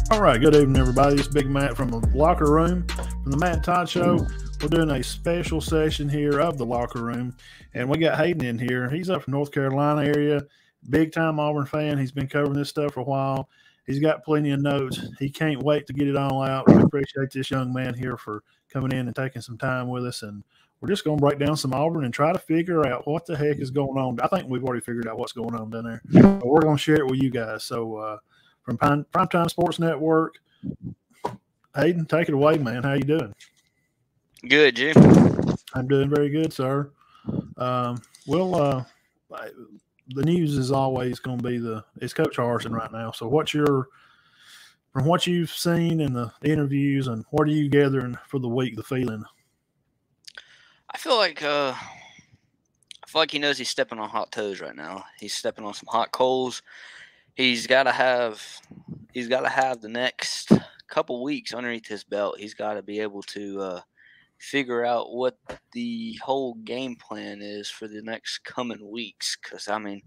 All right, good evening, everybody. It's Big Matt from the Locker Room, from the Matt and Todd Show. We're doing a special session here of the Locker Room, and we got Hayden in here. He's up from North Carolina area, big-time Auburn fan. He's been covering this stuff for a while. He's got plenty of notes. He can't wait to get it all out. We appreciate this young man here for coming in and taking some time with us, and we're just going to break down some Auburn and try to figure out what the heck is going on. I think we've already figured out what's going on down there, but we're going to share it with you guys. So, from Primetime Sports Network, Hayden, take it away, man. How you doing? Good, Jim. I'm doing very good, sir. The news is always going to be it's Coach Harsin right now. So from what you've seen in the interviews, and what are you gathering for the week, the feeling? I feel like he knows he's stepping on hot toes right now. He's stepping on some hot coals. He's got to have the next couple weeks underneath his belt. He's got to be able to figure out what the whole game plan is for the next coming weeks. Because, I mean,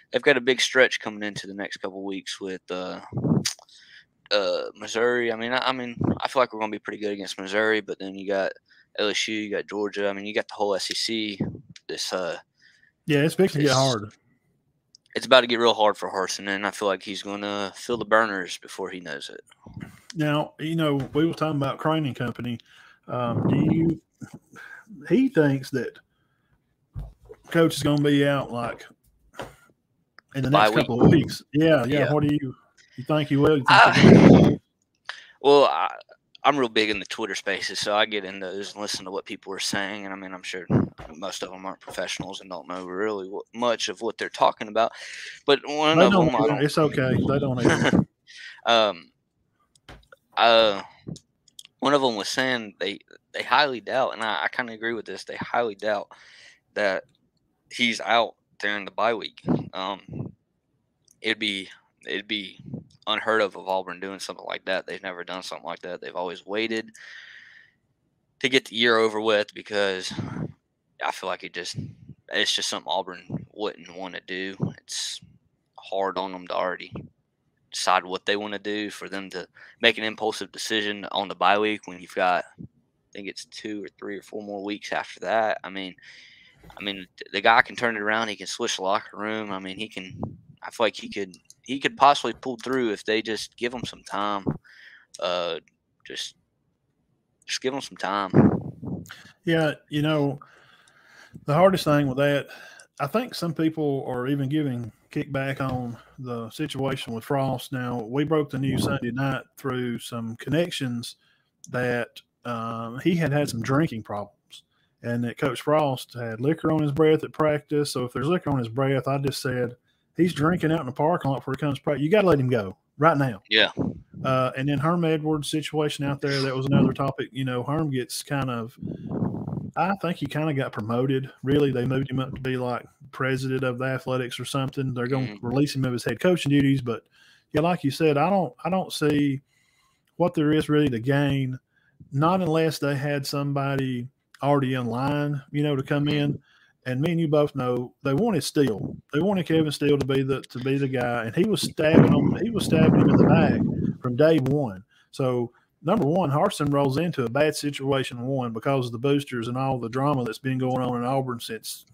they've got a big stretch coming into the next couple weeks with Missouri. I feel like we're going to be pretty good against Missouri, but then you got LSU, you got Georgia. I mean, you got the whole SEC. It's fixing to get hard. It's about to get real hard for Harsin, and I feel like he's going to feel the burners before he knows it. Now, we were talking about Crane and Company. He thinks that Coach is going to be out like in the next couple of weeks. Yeah. What do you think he will? I'm real big in the Twitter spaces, so I get in those and listen to what people are saying. And I mean, I'm sure most of them aren't professionals and don't know really much of what they're talking about. But one of them, it's okay. They don't either. One of them was saying they highly doubt, and I kind of agree with this. They highly doubt that he's out during the bye week. It'd be unheard of Auburn doing something like that. They've never done something like that. They've always waited to get the year over with, because I feel like it's just something Auburn wouldn't want to do. It's hard on them to already decide what they want to do, for them to make an impulsive decision on the bye week when you've got, I think it's 2 or 3 or 4 more weeks after that. I mean, the guy can turn it around. He can switch the locker room. I mean, I feel like he could possibly pull through if they just give him some time. Just give him some time. Yeah, the hardest thing with that, I think some people are even giving kickback on the situation with Frost. Now, we broke the news Sunday night through some connections that he had some drinking problems, and that Coach Frost had liquor on his breath at practice. So if there's liquor on his breath, I just said, he's drinking out in the parking lot before he comes to practice. You got to let him go right now. Yeah. And then Herm Edwards' situation out there, that was another topic. Herm gets I think he kind of got promoted. Really, they moved him up to be like president of the athletics or something. They're going to release him of his head coaching duties. But, yeah, like you said, I don't see what there is really to gain, not unless they had somebody already in line, to come in. And me and you both know they wanted Steele. They wanted Kevin Steele to be the guy, and he was stabbing him. He was stabbing him in the back from day one. So, number one, Harsin rolls into a bad situation, because of the boosters and all the drama that's been going on in Auburn since,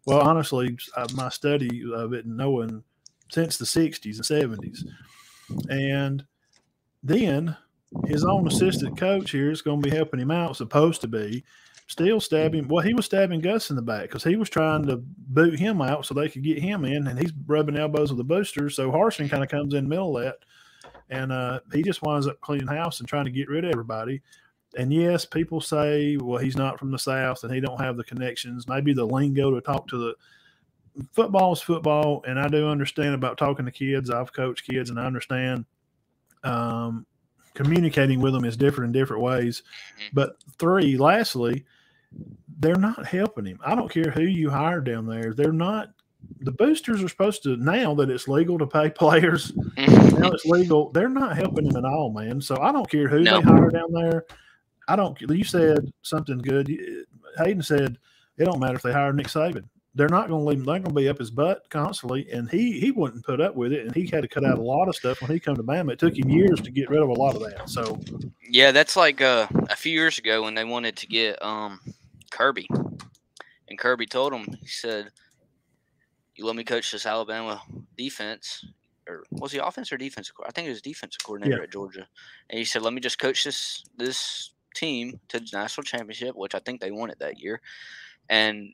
honestly, my study of it and knowing since the 60s and 70s. And then his own assistant coach here is going to be helping him out, supposed to be. Still stabbing. Well, he was stabbing Gus in the back because he was trying to boot him out so they could get him in, and he's rubbing elbows with the boosters. So Harsin kind of comes in the middle of that, and he just winds up cleaning house and trying to get rid of everybody. And yes, people say, well, he's not from the South and he don't have the connections, maybe the lingo to talk to the football is football, and I do understand about talking to kids. I've coached kids, and I understand communicating with them is different in different ways. But lastly, they're not helping him. I don't care who you hire down there. They're not. The boosters are supposed to, now that it's legal to pay players, now it's legal. They're not helping him at all, man. So I don't care who they hire down there. You said something good. Hayden said it don't matter if they hire Nick Saban. they're not going to leave him. They're going to be up his butt constantly, and he wouldn't put up with it, and he had to cut out a lot of stuff when he come to Bama. It took him years to get rid of a lot of that. So, yeah, that's like a few years ago when they wanted to get Kirby, and Kirby told him, he said, "You let me coach this Alabama defense." Or was he offense or defensive? I think he was defensive coordinator at Georgia, and he said, "Let me just coach this team to the national championship," which I think they won it that year, and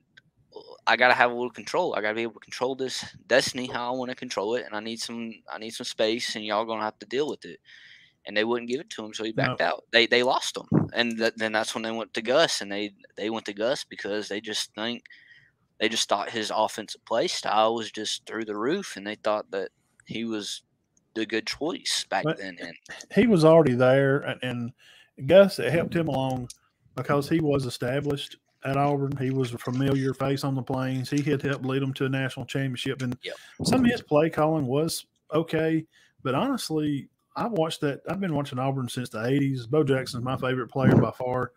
I gotta have a little control. I gotta be able to control this destiny how I want to control it, and I need some space, and y'all gonna have to deal with it. And they wouldn't give it to him, so he backed out. They lost him, and then that's when they went to Gus, and they went to Gus because they just thought his offensive play style was just through the roof, and they thought that he was the good choice back then. And he was already there, and Gus, it helped him along because he was established at Auburn. He was a familiar face on the Plains. He had helped lead them to a national championship, and some of his play calling was okay. But honestly, I've been watching Auburn since the 80s. Bo Jackson's my favorite player by far,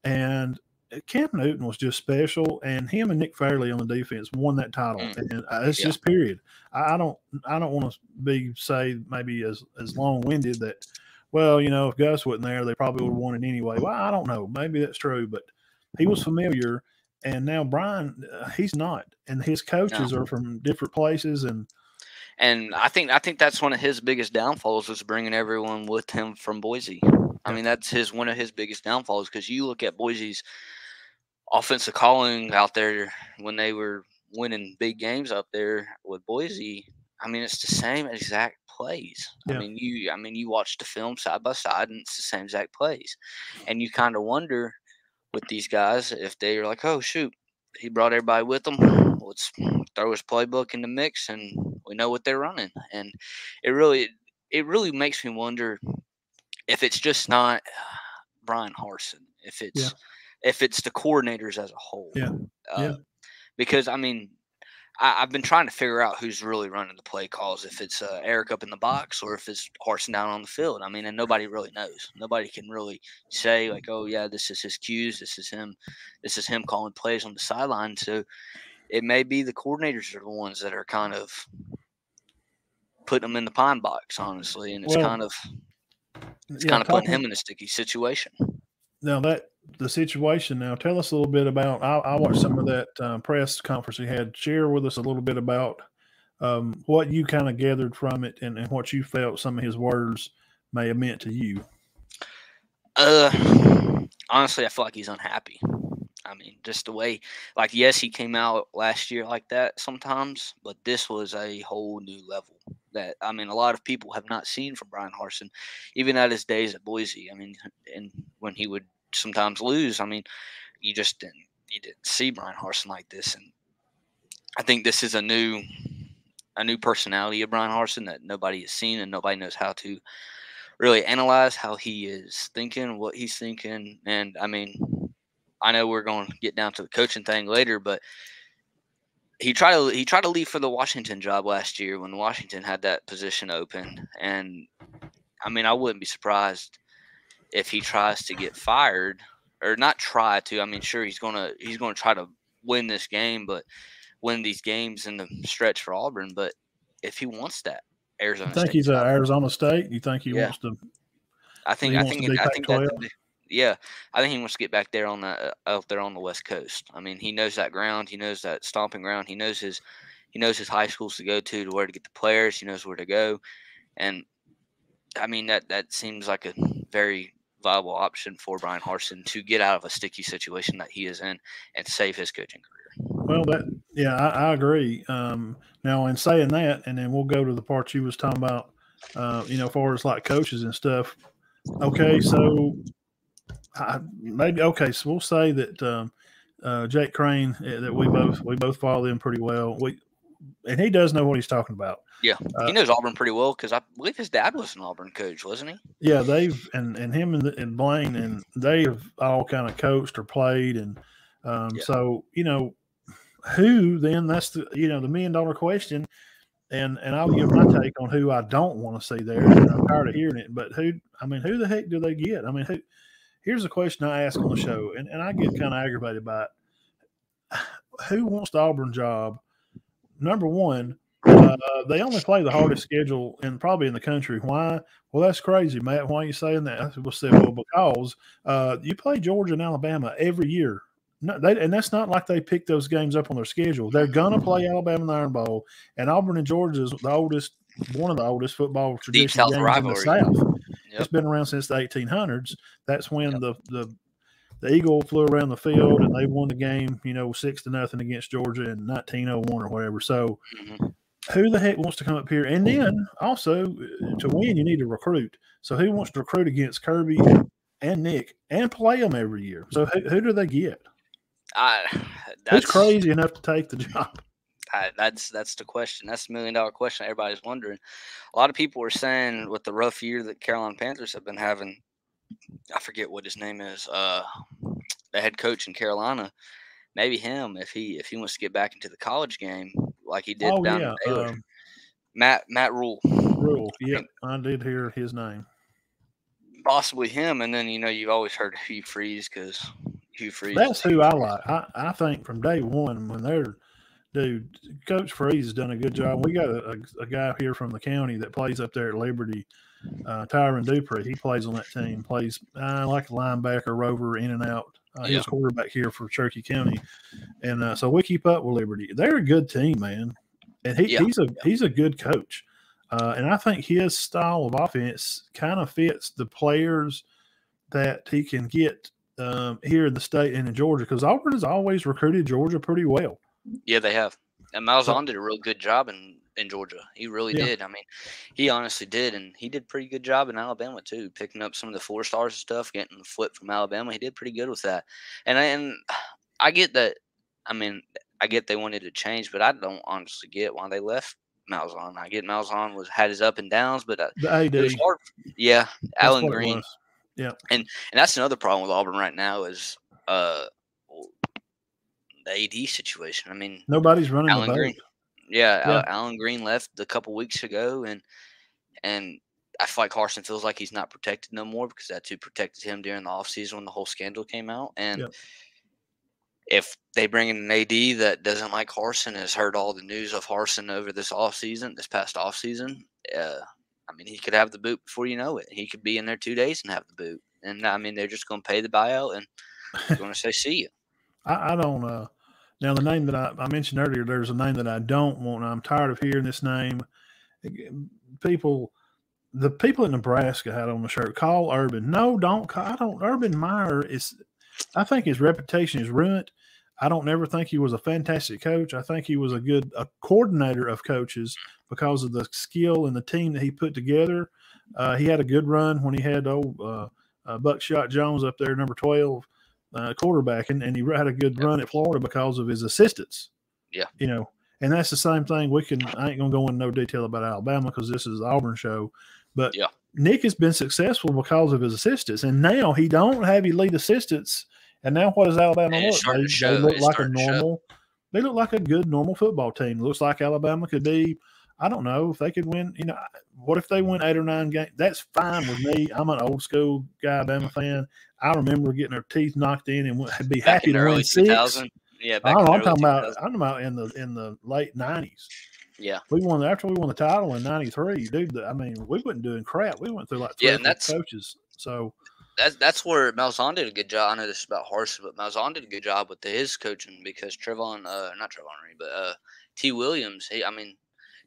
and Cam Newton was just special, and him and Nick Fairley on the defense won that title. And it's just period. I don't want to say maybe as long-winded that, well, if Gus wasn't there, they probably would have won it anyway. Well, I don't know. Maybe that's true, but he was familiar, and now Brian, he's not, and his coaches are from different places, and I think that's one of his biggest downfalls was bringing everyone with him from Boise. I mean, that's one of his biggest downfalls, because you look at Boise's offensive calling out there when they were winning big games up there with Boise. I mean, it's the same exact plays. I mean, you watch the film side by side, and it's the same exact plays, and you kind of wonder with these guys if they're like, oh shoot, he brought everybody with him, let's throw his playbook in the mix, and we know what they're running. And it really makes me wonder if it's just not Brian Harsin, if it's the coordinators as a whole. Because I mean, I've been trying to figure out who's really running the play calls, if it's Eric up in the box or if it's Harsin down on the field. I mean, and nobody really knows. Nobody can really say like, oh yeah, this is his cues, this is him calling plays on the sideline. So it may be the coordinators are the ones that are kind of putting them in the pine box, honestly, and it's kind of putting him in a sticky situation. Now the situation. Now, tell us a little bit about. I watched some of that press conference he had. Share with us a little bit about what you kind of gathered from it, and what you felt some of his words may have meant to you. Honestly, I feel like he's unhappy. I mean, just the way, like, yes, he came out last year like that sometimes, but this was a whole new level that, I mean, a lot of people have not seen from Brian Harsin, even at his days at Boise. I mean, and when he would sometimes lose, I mean, you didn't see Brian Harsin like this. And I think this is a new personality of Brian Harsin that nobody has seen, and nobody knows how to really analyze how he is thinking, what he's thinking. And I mean, I know we're going to get down to the coaching thing later, but he tried to leave for the Washington job last year when Washington had that position open. And I mean, I wouldn't be surprised if he tries to get fired, or not try to. I mean, sure, he's going to try to win this game, but win these games in the stretch for Auburn. But if he wants that Arizona State, I think he's at Arizona State. You think he wants to? I think he wants to get back there out there on the West Coast. I mean, he knows that ground. He knows that stomping ground. He knows his high schools to go to where to get the players. He knows where to go. And I mean, that seems like a very viable option for Brian Harsin to get out of a sticky situation that he is in and save his coaching career. Well, I agree. Now, in saying that, and then we'll go to the part you was talking about, as far as like coaches and stuff. Okay, so so we'll say that Jake Crane, that we both follow him pretty well. And he does know what he's talking about. Yeah, he knows Auburn pretty well, because I believe his dad was an Auburn coach, wasn't he? Yeah, they've and him and Blaine, and they have all kind of coached or played, and so who then? That's the $1 million question. And I'll give my take on who I don't want to see there. I'm tired of hearing it, but who the heck do they get? I mean, here's a question I ask on the show, and I get kind of aggravated by it. who wants the Auburn job? Number one, they only play the hardest schedule probably in the country. Why? Well, that's crazy, Matt. Why are you saying that? We'll say, well, because you play Georgia and Alabama every year. No, and that's not like they pick those games up on their schedule. They're gonna play Alabama in the Iron Bowl, and Auburn and Georgia is one of the oldest football Deep traditional South games rivalry. in the South. Yep. It's been around since the 1800s. That's when the Eagle flew around the field and they won the game, 6-0 against Georgia in 1901 or whatever. So who the heck wants to come up here? And then also to win, you need to recruit. So who wants to recruit against Kirby and Nick and play them every year? So who do they get? Who's crazy enough to take the job? That's the question. That's the $1 million question everybody's wondering. A lot of people were saying with the rough year that Carolina Panthers have been having, I forget what his name is, the head coach in Carolina, maybe him if he wants to get back into the college game like he did down in Baylor. Matt Rule. Yeah, I did hear his name. Possibly him, and then you've always heard Hugh Freeze because Hugh Freeze. That's who I like. I think from day one when they're Coach Freeze has done a good job. We got a guy here from the county that plays up there at Liberty, Tyron Dupree. He plays on that team, plays like a linebacker, rover, in and out. He's quarterback here for Cherokee County. And so we keep up with Liberty. They're a good team, man. And he's a good coach. And I think his style of offense kind of fits the players that he can get here in the state and in Georgia, because Auburn has always recruited Georgia pretty well. Yeah, they have. And Malzahn did a real good job in Georgia. He really did. I mean, he honestly did. And he did a pretty good job in Alabama, too, picking up some of the 4 stars and stuff, getting the flip from Alabama. He did pretty good with that. And I get that. I mean, I get they wanted to change, but I don't honestly get why they left Malzahn. I get Malzahn had his up and downs, but the AD. It was hard. Yeah, Alan Green. Yeah. And that's another problem with Auburn right now is the AD situation. I mean, nobody's running Alan the boat. Green. Yeah, Alan Green left a couple weeks ago, and I feel like Harsin feels like he's not protected no more because that's who protected him during the offseason when the whole scandal came out. And if they bring in an AD that doesn't like Harsin, has heard all the news of Harsin over this past offseason, I mean, he could have the boot before you know it. He could be in there 2 days and have the boot. And, I mean, they're just going to pay the buyout and they're going to say, see you. I don't now the name that I mentioned earlier, there's a name that I don't want. I'm tired of hearing this name. The people in Nebraska had on the shirt, call Urban. No, don't call. Urban Meyer I think his reputation is ruined. I don't never think he was a fantastic coach. I think he was a coordinator of coaches because of the skill and the team that he put together. He had a good run when he had old Buckshot Jones up there, number 12. Quarterback, and he had a good run at Florida because of his assistants. Yeah. And that's the same thing. I ain't going to go into no detail about Alabama because this is the Auburn show, but Nick has been successful because of his assistants, and now he don't have elite assistants. And now what does Alabama look? They look like they look like a good normal football team. It looks like Alabama could be, I don't know, if they could win, what if they win 8 or 9 games? That's fine with me. I'm an old school guy, Alabama fan. I remember getting our teeth knocked in and be happy to win 6. Yeah, I'm talking about in the late 90s. Yeah, after we won the title in '93, dude. I mean, we wasn't doing crap. We went through like 3 coaches. So that's where Malzahn did a good job. I know this is about Harsin, but Malzahn did a good job with his coaching because T. Williams.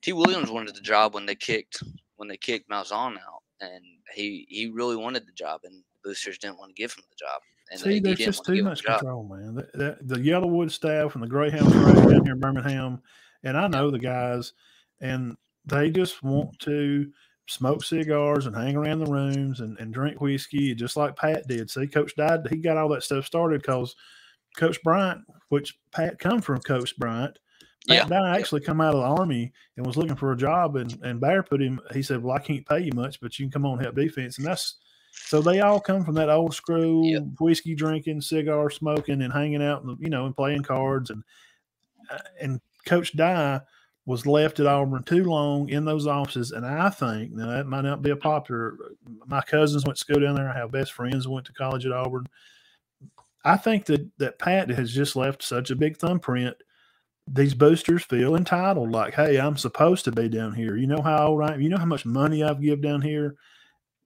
T. Williams wanted the job when they kicked Malzahn out, and he really wanted the job, and the boosters didn't want to give him the job. And there's just too much control, man. The Yellowwood staff and the Greyhound track down here in Birmingham, and I know the guys, and they just want to smoke cigars and hang around the rooms and drink whiskey, just like Pat did. See, Coach died. He got all that stuff started because Coach Bryant, which Pat come from Coach Bryant, Pat Dye actually come out of the Army and was looking for a job, and Bear put him. He said, "Well, I can't pay you much, but you can come on and help defense." And so they all come from that old school whiskey drinking, cigar smoking, and hanging out, and playing cards. And Coach Dye was left at Auburn too long in those offices, and I think now that might not be a popular. My cousins went to school down there. I have best friends who went to college at Auburn. I think that Pat has just left such a big thumbprint. These boosters feel entitled, like, hey, I'm supposed to be down here. You know how old I am? You know how much money I've give down here?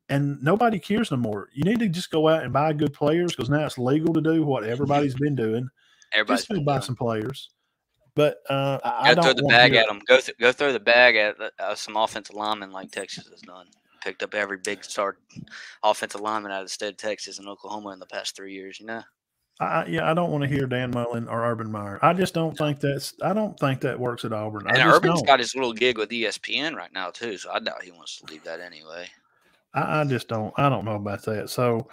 And nobody cares no more. You need to just go out and buy good players because now it's legal to do what everybody's been doing. Everybody's Just go been buy doing. some players. But I Go throw don't the want to bag hear at them. Go throw the bag at some offensive linemen like Texas has done. Picked up every big star offensive lineman out of the state of Texas and Oklahoma in the past 3 years. You know. I don't want to hear Dan Mullen or Urban Meyer. I just don't think I don't think that works at Auburn. I And just Urban's don't. got his little gig with ESPN right now too, so I doubt he wants to leave that anyway. I just don't. I don't know about that. So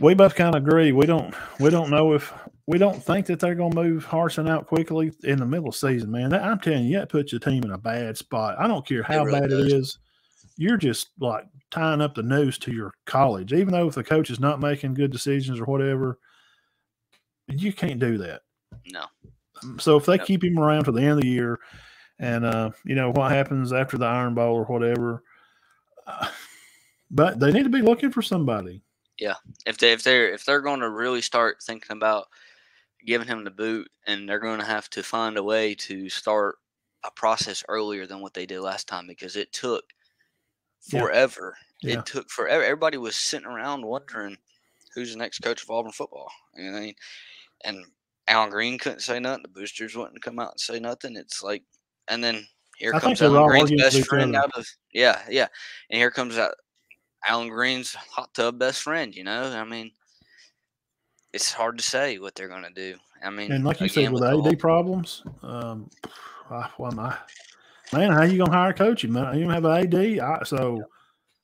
we both kind of agree. We don't know if we don't think that they're going to move Harsin out quickly in the middle of the season, man. I'm telling you, that puts your team in a bad spot. I don't care how really bad does. it is. You're just like tying up the noose to your college, even though if the coach is not making good decisions or whatever. You can't do that. No. So if they keep him around to the end of the year, and what happens after the Iron Bowl or whatever, but they need to be looking for somebody. Yeah, if they're going to really start thinking about giving him the boot, and they're going to have to find a way to start a process earlier than what they did last time because it took forever. Yeah. It took forever. Everybody was sitting around wondering who's the next coach of Auburn football. You know, and Alan Green couldn't say nothing. The boosters wouldn't come out and say nothing. It's like, and then here comes Alan Green's best friend out of and here comes Alan Green's hot tub best friend. You know, I mean, it's hard to say what they're going to do. I mean, and like you said, with AD problems, man, how you going to hire a coach? You don't have an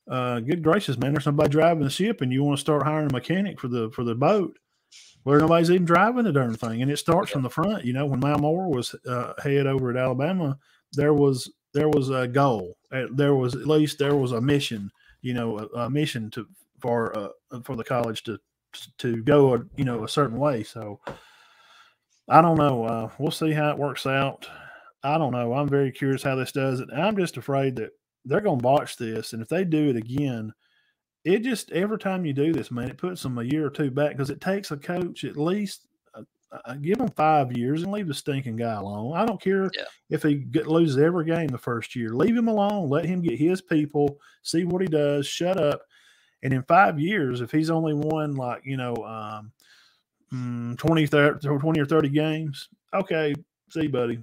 AD, good gracious, man, there's somebody driving the ship, and you want to start hiring a mechanic for the boat where nobody's even driving the darn thing, and it starts from the front. You know, when Mal Moore was head over at Alabama, there was a goal. There was a mission. You know, a mission for the college to go a certain way. So I don't know. We'll see how it works out. I don't know. I'm very curious how this does it. I'm just afraid that they're going to botch this, and if they do it again, it just every time you do this, man, it puts them a year or two back because it takes a coach at least give him 5 years and leave the stinking guy alone. I don't care if he loses every game the first year. Leave him alone. Let him get his people, see what he does, shut up. And in 5 years, if he's only won 20 or 30 games, okay, see, buddy.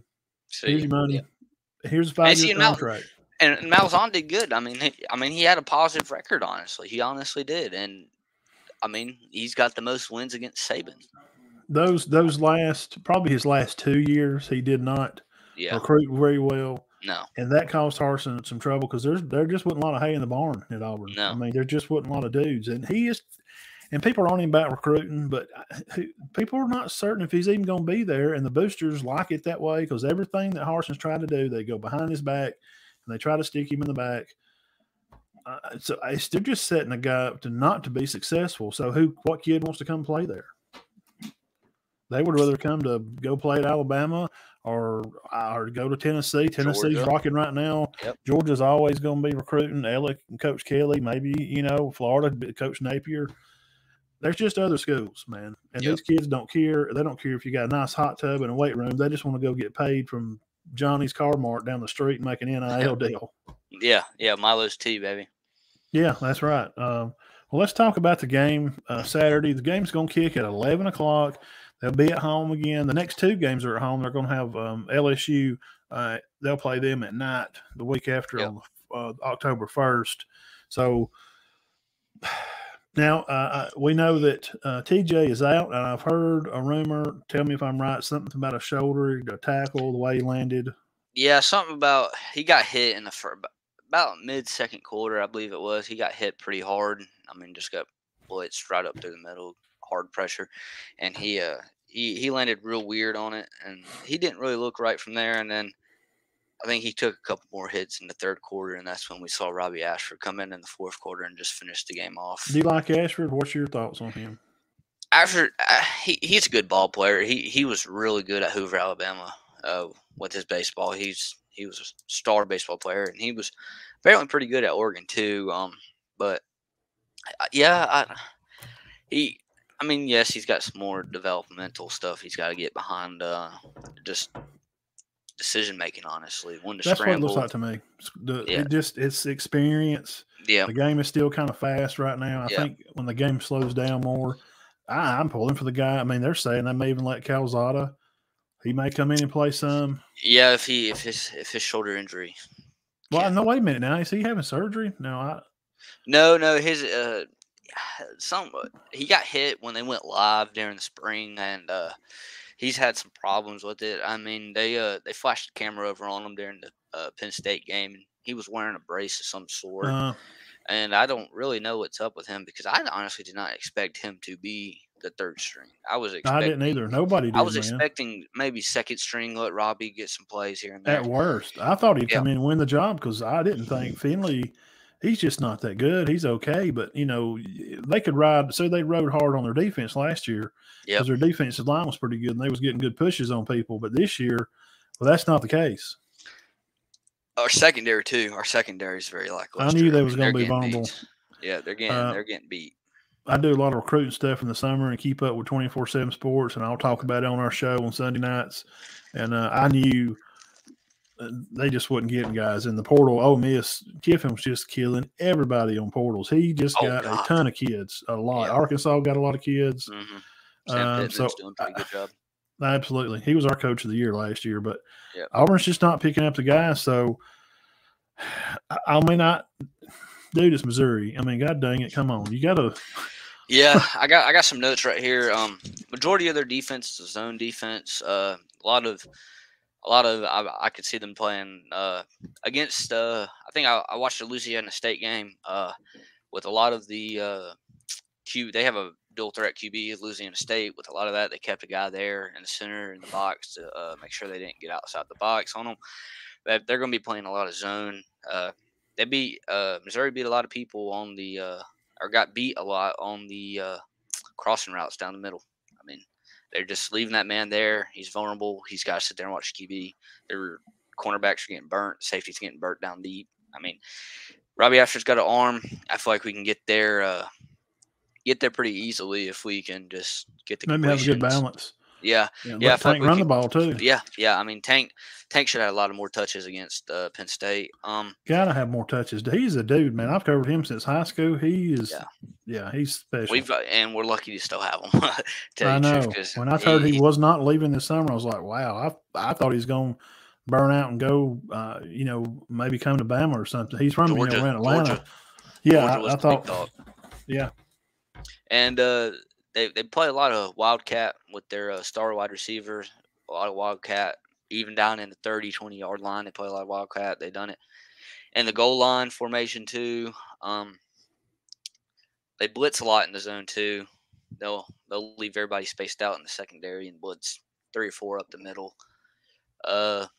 Here's your money. Yeah. Here's a 5-year contract. And Malzahn did good. I mean, he had a positive record. Honestly, he honestly did. And I mean, he's got the most wins against Saban. Those probably his last 2 years, he did not recruit very well. No, and that caused Harsin some trouble because there just wasn't a lot of hay in the barn at Auburn. No. I mean, there just wasn't a lot of dudes, and people are on him about recruiting, but people are not certain if he's even going to be there. And the boosters like it that way because everything that Harsin's trying to do, they go behind his back and they try to stick him in the back. So they're just setting a guy up not to be successful. So what kid wants to come play there? They would rather come to go play at Alabama or go to Tennessee. Tennessee's rocking right now. Yep. Georgia's always going to be recruiting. Alec and Coach Kelly, maybe, Florida, Coach Napier. There's just other schools, man. And these kids don't care. They don't care if you got a nice hot tub and a weight room. They just want to go get paid from Johnny's Car Mart down the street and make an NIL deal. Yeah, Milo's tea, baby. Yeah, that's right. Well, let's talk about the game Saturday. The game's going to kick at 11 o'clock. They'll be at home again. The next 2 games are at home. They're going to have LSU. They'll play them at night the week after on October 1st. So now we know that TJ is out, and I've heard a rumor. Tell me if I'm right. Something about a shoulder, a tackle, the way he landed. Yeah, something about he got hit in about mid-second quarter, I believe it was. He got hit pretty hard. I mean, just got blitzed right up through the middle, hard pressure, and he landed real weird on it, and he didn't really look right from there. And then I think he took a couple more hits in the third quarter, and that's when we saw Robbie Ashford come in the fourth quarter and just finish the game off. Do you like Ashford? What's your thoughts on him? Ashford, he's a good ball player. He was really good at Hoover, Alabama, with his baseball. He was a star baseball player, and he was apparently pretty good at Oregon too. But I mean, yes, he's got some more developmental stuff he's got to get behind. Just decision making, honestly, when to That's what it looks scramble. like to me. Yeah, It's experience. yeah, The game is still kind of fast right now. I yeah. think when the game slows down more, I'm pulling for the guy. I mean, they're saying they may even let Calzada. He may come in and play some. Yeah, if his shoulder injury. Well, Can't. no, wait a minute now. Is he having surgery? No, No, his he got hit when they went live during the spring, and he's had some problems with it. I mean, they flashed the camera over on him during the Penn State game, and he was wearing a brace of some sort. And I don't really know what's up with him because I honestly did not expect him to be the third string. I didn't either. Nobody did, man. expecting maybe second string, let Robbie get some plays here and there. At worst, I thought he'd come in and win the job because I didn't think Finley. He's just not that good. He's okay, but they could ride. So they rode hard on their defense last year because their defensive line was pretty good and they was getting good pushes on people. But this year, well, that's not the case. Our secondary too. Our secondary is very lackluster. I knew they was going to be vulnerable. Yeah, they're getting beat. I do a lot of recruiting stuff in the summer and keep up with 24/7 Sports, and I'll talk about it on our show on Sunday nights. And I knew they just wasn't getting guys in the portal. Ole Miss, Kiffin was just killing everybody on portals. He just got a ton of kids, a lot. Yeah. Arkansas got a lot of kids. Mm-hmm. Sam Pittman's doing a pretty good job. Absolutely. He was our coach of the year last year, but Auburn's just not picking up the guys. So, I mean, dude, it's Missouri. I mean, God dang it. Come on. You got to. Yeah, I got some notes right here. Majority of their defense is zone defense. A lot of I could see them playing against. I think I watched the Louisiana State game with a lot of the They have a dual threat QB at Louisiana State. With a lot of that, they kept a guy there in the center in the box to make sure they didn't get outside the box on them. But they're going to be playing a lot of zone. Missouri beat a lot of people on the or got beat a lot on the crossing routes down the middle. I mean, they're just leaving that man there. He's vulnerable. He's got to sit there and watch QB. Their cornerbacks are getting burnt. Safety's getting burnt down deep. I mean, Robbie Asher's got an arm. I feel like we can get there pretty easily if we can just get the maybe have a good balance. Yeah. Tank run the ball too. Yeah. I mean, Tank should have a lot of more touches against Penn State. Gotta have more touches. He's a dude, man. I've covered him since high school. He is. Yeah, he's special. And we're lucky to still have him. I know. When I heard he was not leaving this summer, I was like, wow. I thought he's going to burn out and go. Maybe come to Bama or something. He's from around Atlanta. Georgia. Yeah, Georgia I thought. Yeah. And they play a lot of wildcat with their star wide receivers, a lot of wildcat, even down in the 30, 20-yard line. They play a lot of wildcat. They've done it. And the goal line formation too. They blitz a lot in the zone too. They'll leave everybody spaced out in the secondary and blitz 3 or 4 up the middle. The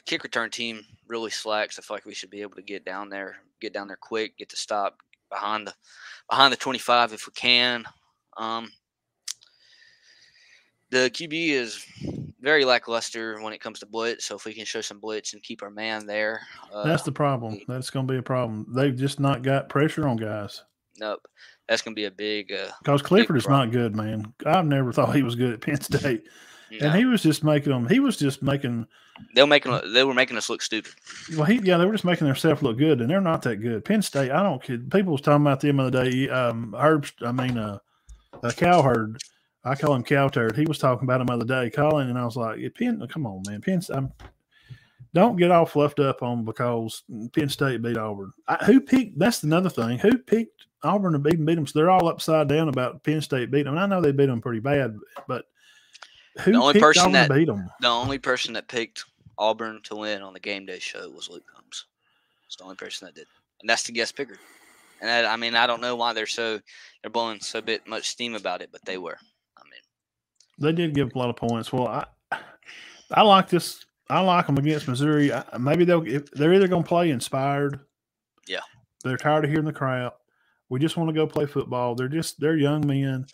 kick return team really slacks. I feel like we should be able to get down there quick, get the stop behind the 25 if we can. The QB is very lackluster when it comes to blitz, so if we can show some blitz and keep our man there. That's the problem. That's going to be a problem. They've just not got pressure on guys. Nope. That's going to be a big because Clifford is not good, man. I've never thought he was good at Penn State. No. And he was just making them. He was just making. They were making us look stupid. Well, they were just making themselves look good, and they're not that good. Penn State, I don't kid. People was talking about them the other day. Cowherd. I call him Cowturd. He was talking about him the other day, calling, and I was like, come on, man, Penn. Don't get all fluffed up on because Penn State beat Auburn. Who picked? That's another thing. Who picked Auburn to beat them? So they're all upside down about Penn State beating them. I know they beat them pretty bad, but. The only person that picked Auburn to win on the game day show was Luke Combs. It's the only person that did, and that's the guest picker. And I don't know why they're blowing so much steam about it, but they were. They did give a lot of points. Well, I like this. I like them against Missouri. Maybe they're either going to play inspired. Yeah, they're tired of hearing the crowd. We just want to go play football. They're young men.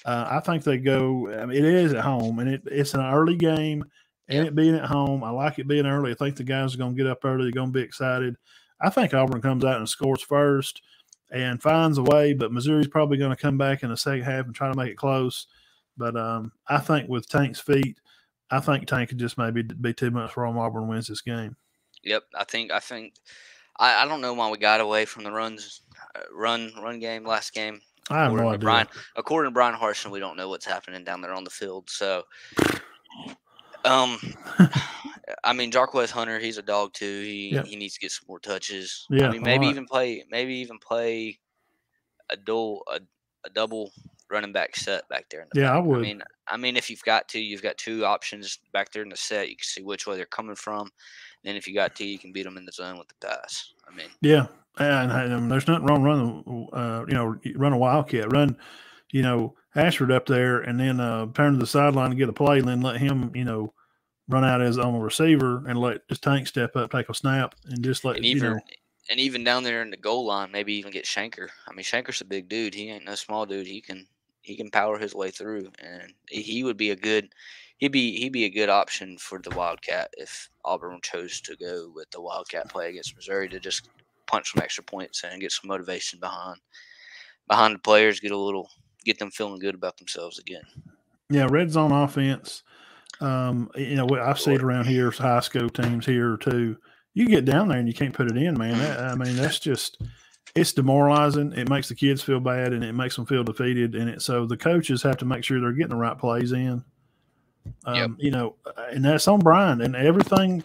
I think they go. It is at home, and it's an early game, and it being at home. I like it being early. I think the guys are going to get up early. They're going to be excited. I think Auburn comes out and scores first. and finds a way. But Missouri's probably going to come back in the second half and try to make it close. But I think with Tank's feet, I think Tank could just maybe be too much for him. Auburn wins this game. Yep, I don't know why we got away from the run game last game. I have no idea. According to Brian Harsin, we don't know what's happening down there on the field. So, I mean, Jarquez Hunter, he's a dog too. He needs to get some more touches. Yeah, I mean, maybe even play a double running back set back there in the back. I would. I mean, if you've got two options back there in the set. You can see which way they're coming from. And if you got to, you can beat them in the zone with the pass. I mean, yeah, and there's nothing wrong run a wildcat, run, Ashford up there, and then turn to the sideline and get a play, and then let him, run out as on a receiver and let his Tank step up, take a snap, and just let And even down there in the goal line, maybe even get Shanker. I mean, Shanker's a big dude. He ain't no small dude. He can power his way through, and he would be a good. He'd be a good option for the Wildcat if Auburn chose to go with the Wildcat play against Missouri to just punch some extra points and get some motivation behind the players, get them feeling good about themselves again. Yeah, red zone offense. I see it around here. High school teams here too. You get down there and you can't put it in, man. That's just it's demoralizing. It makes the kids feel bad and it makes them feel defeated. And so the coaches have to make sure they're getting the right plays in. And that's on Brian and everything.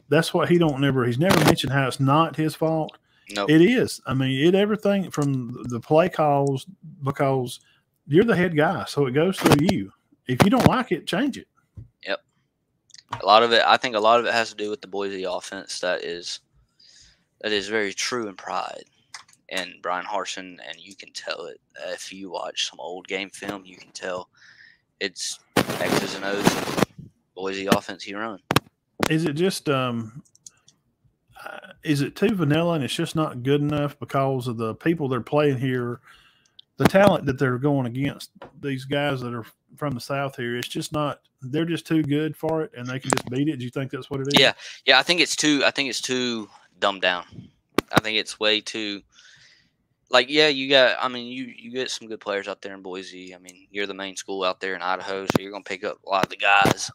That's what he's never mentioned how it's not his fault. No, it is. I mean, everything from the play calls because you're the head guy, so it goes through you. If you don't like it, change it. Yep. I think a lot of it has to do with the Boise offense. That is very true in pride. And Brian Harsin, and you can tell it if you watch some old game film, you can tell it's X's and O's of Boise offense he run. Is it just is it too vanilla and it's just not good enough because of the people they're playing here, the talent that they're going against, these guys that are from the South here, it's just not, they're just too good for it and they can just beat it. Do you think that's what it is? Yeah. I think it's too dumbed down. I think it's way too you get some good players out there in Boise. I mean, you're the main school out there in Idaho, so you're going to pick up a lot of the guys.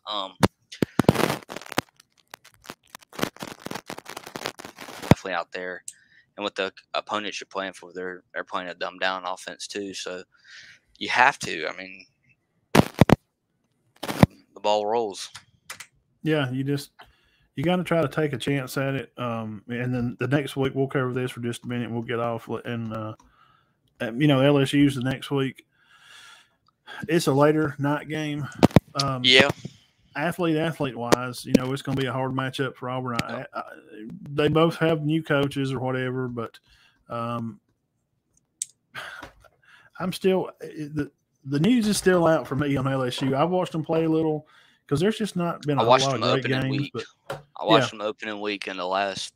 Definitely out there. And with the opponents you're playing for, they're playing a dumbed down offense too. So you have to. I mean, the ball rolls. Yeah, you got to try to take a chance at it. And then the next week we'll cover this for just a minute. We'll get off and LSU's the next week. It's a later night game. Athlete wise, it's going to be a hard matchup for Auburn. They both have new coaches or whatever, but I'm still the news is still out for me on LSU. I've watched them play a little because there's just not been a whole lot of great games. I watched them opening week in the last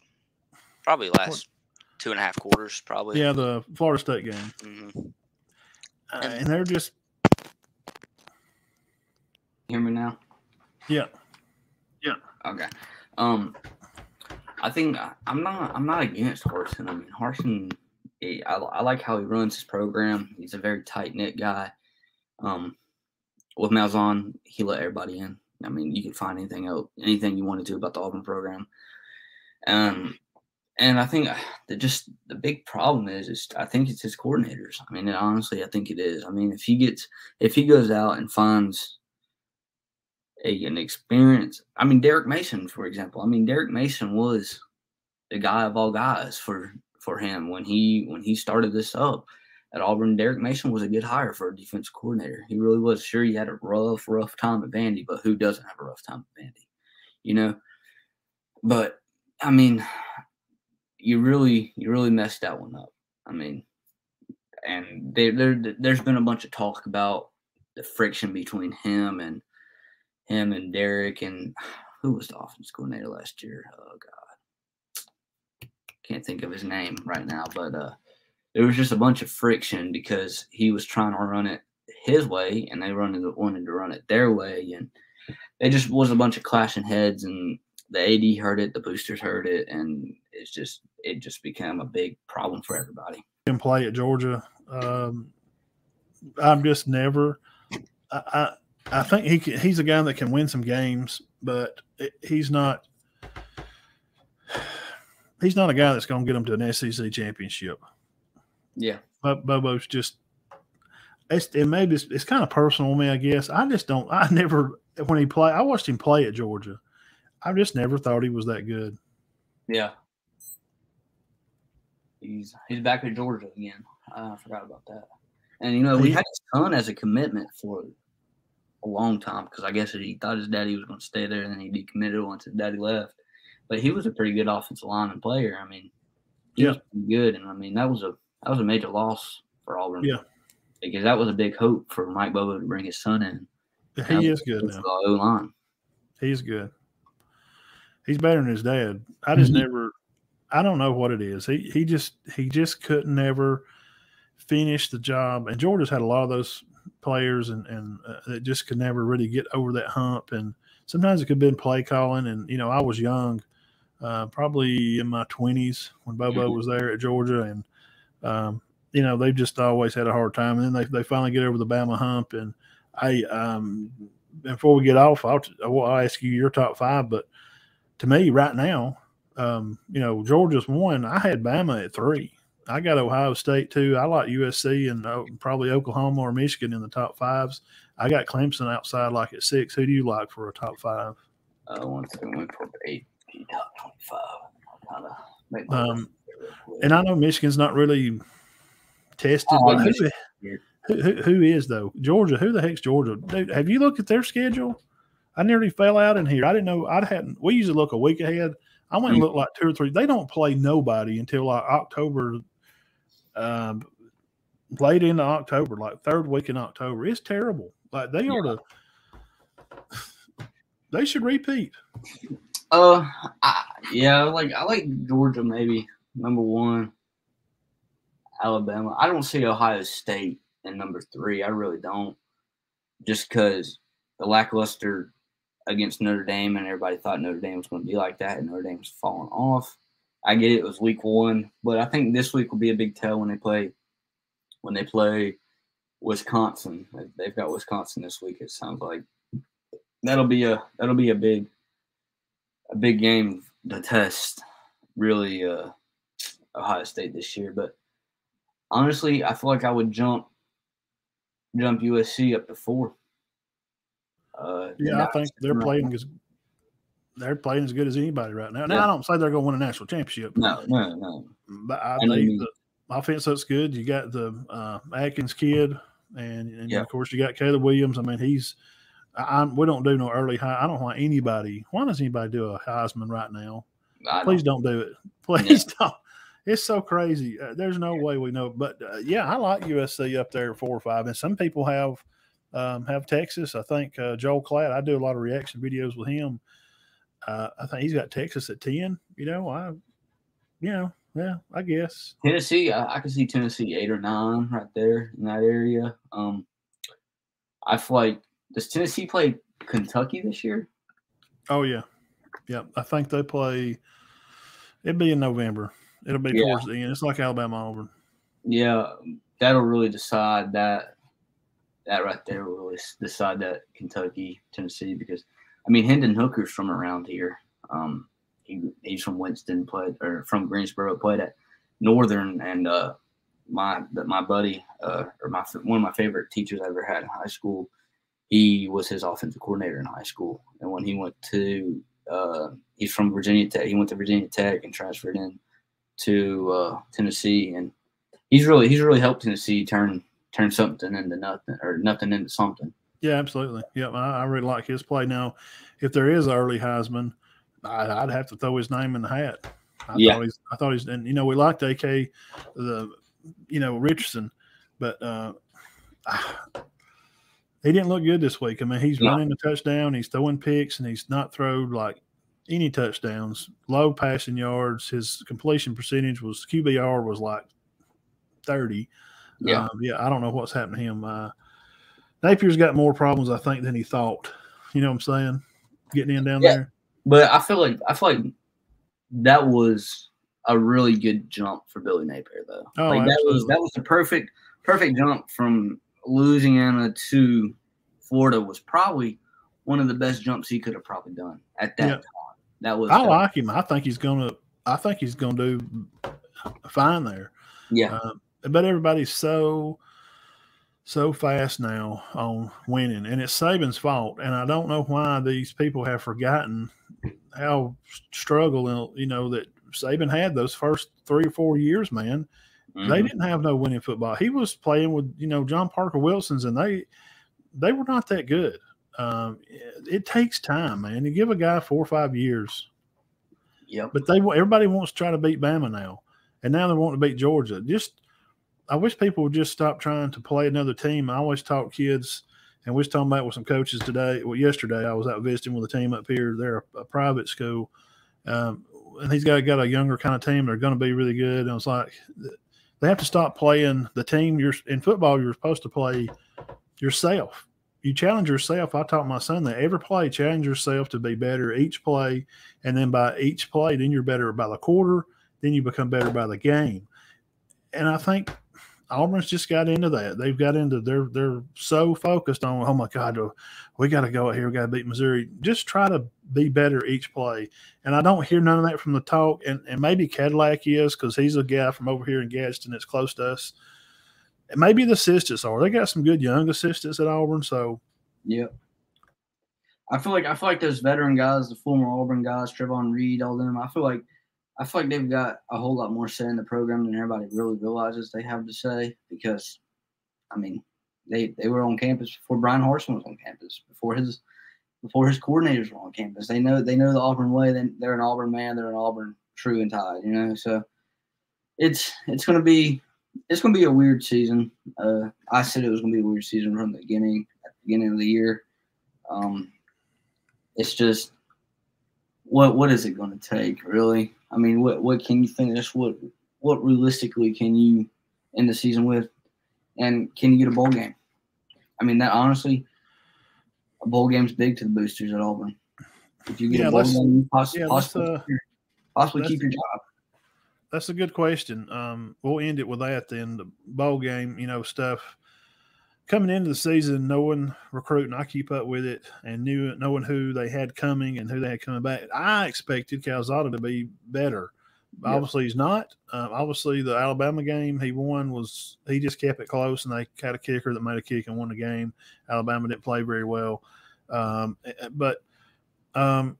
2.5 quarters, probably. Yeah, the Florida State game. Mm-hmm. And they're just. Hear me now? Yeah. Okay. I think I'm not against Harsin. I mean, Harsin, I like how he runs his program. He's a very tight knit guy. With Malzahn, he let everybody in. I mean, you could find anything you wanted to about the Auburn program. And I think that the big problem is I think it's his coordinators. I mean, honestly, I think it is. I mean, if he goes out and finds an experience. I mean, Derek Mason, for example. I mean, Derek Mason was the guy of all guys for him when he started this up at Auburn. Derek Mason was a good hire for a defensive coordinator. He really was. Sure, he had a rough time at Vandy, but who doesn't have a rough time at Vandy? But I mean, you really messed that one up. I mean, and there's been a bunch of talk about the friction between him and Derek, and who was the offensive coordinator last year? Oh God, can't think of his name right now. But there was just a bunch of friction because he was trying to run it his way, and they wanted to run it their way, and it just was a bunch of clashing heads. And the AD heard it, the boosters heard it, and it just became a big problem for everybody. him play at Georgia. I'm just never. I think he's a guy that can win some games, but he's not. He's not a guy that's going to get him to an SEC championship. Yeah, but Bobo's just. It's kind of personal to me, I guess. I just don't. I never when he played. I watched him play at Georgia. I just never thought he was that good. Yeah. He's back at Georgia again. I forgot about that. And, we had his son as a commitment for a long time because I guess he thought his daddy was going to stay there and then he decommitted once his daddy left. But he was a pretty good offensive lineman player. I mean, he was pretty good. And, I mean, that was a major loss for Auburn. Yeah. Because that was a big hope for Mike Bobo to bring his son in. He is good now. The O-line. He's good. He's better than his dad. I just never – I don't know what it is. He just couldn't ever finish the job. And Georgia's had a lot of those players and that just could never really get over that hump. And sometimes it could have been play calling. And, I was young, probably in my 20s when Bobo was there at Georgia. And, they've just always had a hard time. And then they finally get over the Bama hump. And before we get off, I'll ask you your top five. But to me right now, Georgia's one. I had Bama at 3. I got Ohio State 2. I like USC and probably Oklahoma or Michigan in the top 5s. I got Clemson outside like at 6. Who do you like for a top 5? Once I went for 8, top 25. And I know Michigan's not really tested. But who is though? Georgia. Who the heck's Georgia? Dude, have you looked at their schedule? I nearly fell out in here. I didn't know. We usually look a week ahead. I went and looked like 2 or 3. They don't play nobody until like October, late into October, like 3rd week in October. It's terrible. Like they should repeat. I like Georgia maybe number 1. Alabama. I don't see Ohio State in number 3. I really don't. Just because the lackluster against Notre Dame, and everybody thought Notre Dame was going to be like that, and Notre Dame's falling off. I get it was week 1, but I think this week will be a big tell when they play Wisconsin. They've got Wisconsin this week. It sounds like that'll be a big game to test really Ohio State this year. But honestly, I feel like I would jump USC up to 4. I think they're playing as good as anybody right now. Now, I don't say they're going to win a national championship. No. But I think the offense looks good. You got the Atkins kid, and of course you got Caleb Williams. I mean, we don't do no early high. I don't want anybody. Why does anybody do a Heisman right now? Please don't do it. Please don't. It's so crazy. There's no way we know. But I like USC up there at 4 or 5, and some people have Texas. I think Joel Klatt. I do a lot of reaction videos with him. I think he's got Texas at 10. I guess Tennessee. I can see Tennessee 8 or 9 right there in that area. I feel like does Tennessee play Kentucky this year? Oh yeah. I think they play. It'll be in November. It'll be towards the end. It's like Alabama Auburn. Yeah, that'll really decide that. That right there will really decide that Kentucky, Tennessee, because I mean Hendon Hooker's from around here. He's from Winston, from Greensboro, played at Northern, and my buddy one of my favorite teachers I ever had in high school. He was his offensive coordinator in high school, and when he went to he's from Virginia Tech. He went to Virginia Tech and transferred in to Tennessee, and he's really helped Tennessee turn something into nothing, or nothing into something. Yeah, absolutely. Yeah, I really like his play. Now, if there is an early Heisman, I'd have to throw his name in the hat. I thought he's, and we liked AK, Richardson, but he didn't look good this week. I mean, he's running the touchdown, he's throwing picks, and he's not thrown like any touchdowns. Low passing yards. His completion percentage QBR was like 30. I don't know what's happened to him. Napier's got more problems, I think, than he thought. You know what I'm saying? Getting in down there. But I feel like that was a really good jump for Billy Napier, though. Oh, like absolutely. that was the perfect jump from Louisiana to Florida. Was probably one of the best jumps he could have probably done at that time. That was. I like him. I think he's gonna do fine there. Yeah. But everybody's so fast now on winning, and it's Saban's fault. And I don't know why these people have forgotten how struggle, that Saban had those first 3 or 4 years, man. Mm-hmm. They didn't have no winning football. He was playing with, John Parker Wilson's, and they were not that good. It takes time, man. You give a guy 4 or 5 years. Yep. But everybody wants to try to beat Bama now, and now they want to beat Georgia. I wish people would just stop trying to play another team. I always talk kids, and we was talking about with some coaches today. Well, yesterday I was out visiting with a team up here. They're a private school, and he's got a younger kind of team. They're going to be really good. And I was like, they have to stop playing the team. In football, you're supposed to play yourself. You challenge yourself. I taught my son that every play, challenge yourself to be better each play, and then by each play, then you're better by the quarter. Then you become better by the game. And I think Auburn's just got into that. They've got into they're so focused on, oh my God, we got to go out here, we got to beat Missouri. Just try to be better each play. And I don't hear none of that from the talk. And maybe Cadillac is, because he's a guy from over here in Gadsden that's close to us. And maybe the assistants are. They got some good young assistants at Auburn. So yep. I feel like those veteran guys, the former Auburn guys, Trevon Reed, all them. I feel like they've got a whole lot more say in the program than everybody really realizes they have to say, because, I mean, they were on campus before Brian Harsin was on campus, before his coordinators were on campus. They know the Auburn way. They're an Auburn man. They're an Auburn true and tied. So it's gonna be a weird season. I said it was gonna be a weird season from the beginning of the year. It's just, what is it going to take, really? I mean, what can you finish? What realistically can you end the season with? And can you get a bowl game? I mean, that honestly, a bowl game's big to the boosters at Auburn. If you get a bowl game, you possibly keep your job. That's a good question. We'll end it with that then. The bowl game, stuff. Coming into the season, knowing recruiting, I keep up with it, and knowing who they had coming and who they had coming back. I expected Calzada to be better. Yep. Obviously, he's not. Obviously, the Alabama game he won he just kept it close, and they had a kicker that made a kick and won the game. Alabama didn't play very well. But I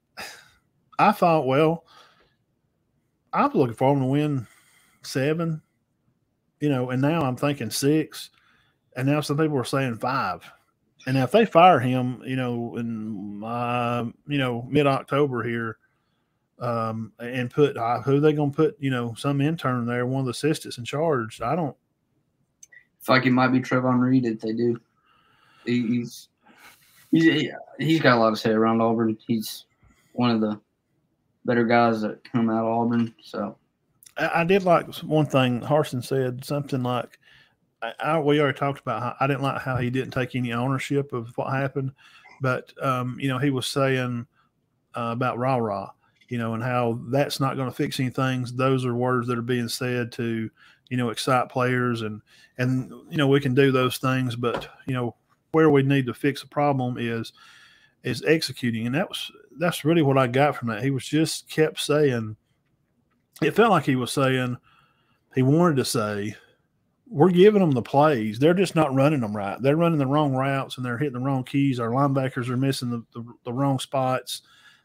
thought, well, I was looking for him to win 7, and now I'm thinking 6. And now some people are saying 5. And now if they fire him, in mid-October here, and put who are they going to put? Some intern there, one of the assistants in charge. I don't. I feel like it might be Trevon Reed if they do. He's got a lot to say around Auburn. He's one of the better guys that come out of Auburn. So I did like one thing Harsin said, something like, we already talked about how I didn't like how he didn't take any ownership of what happened, but he was saying about rah-rah, and how that's not going to fix anything. Those are words that are being said to, excite players, and we can do those things, but where we need to fix a problem is executing, and that's really what I got from that. He was just kept saying, it felt like he was saying, he wanted to say, we're giving them the plays. They're just not running them right. They're running the wrong routes, and they're hitting the wrong keys. Our linebackers are missing the wrong spots.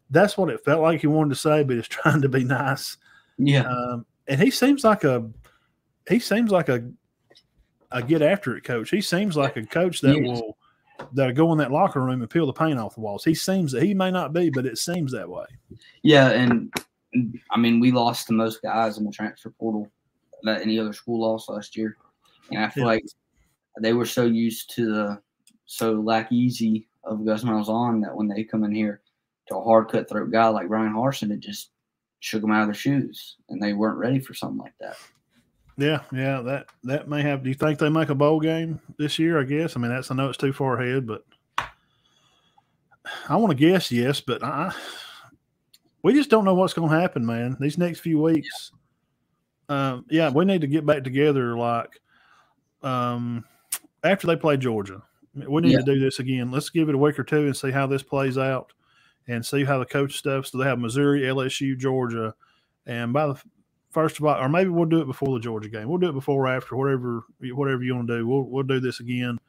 That's what it felt like he wanted to say, but he's trying to be nice. Yeah. And he seems like a get after it coach. He seems like a coach that'll go in that locker room and peel the paint off the walls. He seems that he may not be, but it seems that way. Yeah, and I mean, we lost the most guys in the transfer portal that any other school lost last year. And I feel like they were so used to so lack easy of Gus Malzahn that when they come in here to a hard cutthroat guy like Brian Harsin, it just shook them out of their shoes, and they weren't ready for something like that. Yeah, that may have. Do you think they make a bowl game this year? I guess. I mean, I know it's too far ahead, but I want to guess yes. But we just don't know what's going to happen, man. These next few weeks. yeah, we need to get back together like after they play Georgia. We need to do this again. Let's give it a week or two and see how this plays out and see how the coach stuff. So they have Missouri, LSU, Georgia. And by the first of all, or maybe we'll do it before the Georgia game. We'll do it before or after, whatever you want to do. We'll do this again.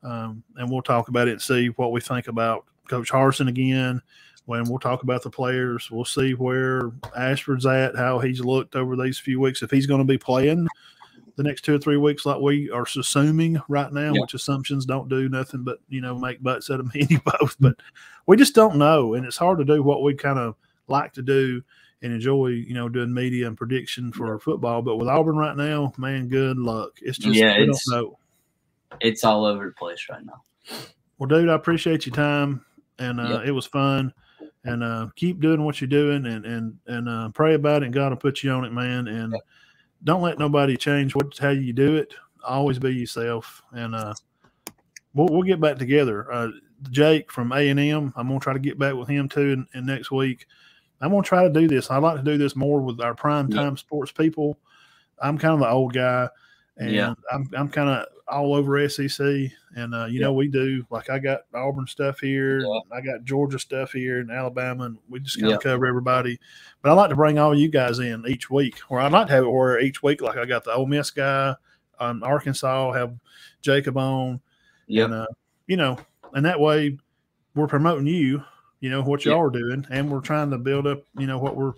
And we'll talk about it and see what we think about Coach Harsin again. When we'll talk about the players, we'll see where Ashford's at, how he's looked over these few weeks, if he's going to be playing the next 2 or 3 weeks like we are assuming right now, which assumptions don't do nothing but, make butts out of me both. But we just don't know, and it's hard to do what we kind of like to do and enjoy, doing media and prediction for football. But with Auburn right now, man, good luck. It's just we don't know. It's all over the place right now. Well, dude, I appreciate your time, and it was fun. And keep doing what you're doing, and pray about it, and God will put you on it, man. And don't let nobody change how you do it. Always be yourself, and we'll get back together. Jake from A&M, I'm gonna try to get back with him too, and next week. I'm gonna try to do this. I like to do this more with our primetime sports people. I'm kind of the old guy, and I'm kind of all over SEC, and we do, like, I got Auburn stuff here, I got Georgia stuff here, and Alabama, and we just kind of cover everybody. But I like to bring all you guys in each week, or I'd like to have it where each week, like I got the Ole Miss guy on Arkansas, have Jacob on, and and that way we're promoting you, what y'all are doing, and we're trying to build up, what we're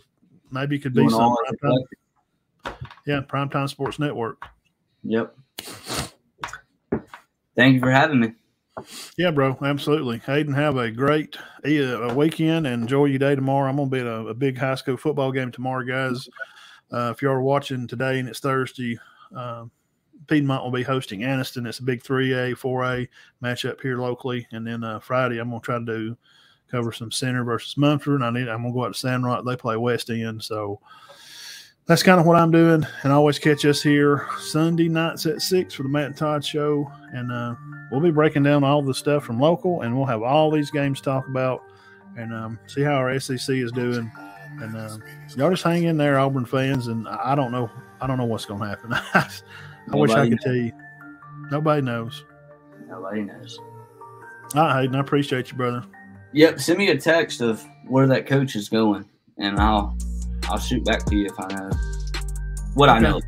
maybe could be some Primetime Sports Network. Yep. Thank you for having me. Yeah, bro, absolutely. Hayden, have a great weekend and enjoy your day tomorrow. I'm going to be at a big high school football game tomorrow, guys. If you are watching today and it's Thursday, Piedmont will be hosting Anniston. It's a big 3A, 4A matchup here locally. And then Friday, I'm going to try to cover some Center versus Munford. I'm going to go out to Sandrock. They play West End, so that's kind of what I'm doing. And always catch us here Sunday nights at 6 for the Matt and Todd Show. And we'll be breaking down all the stuff from local, and we'll have all these games to talk about and see how our SEC is doing. And y'all just hang in there, Auburn fans. And I don't know what's going to happen. I wish I could tell you. Nobody knows. Nobody knows. All right, Hayden, I appreciate you, brother. Yep, send me a text of where that coach is going, and I'll shoot back to you if I know what I know about.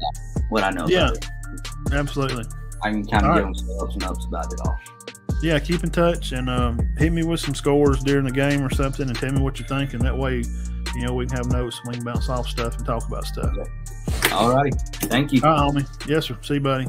What I know about it. Absolutely. I can kind of give them some ups and ups about it all. Yeah, keep in touch and hit me with some scores during the game or something and tell me what you think. And that way, we can have notes and we can bounce off stuff and talk about stuff. All righty. Thank you. All right, homie. Yes, sir. See you, buddy.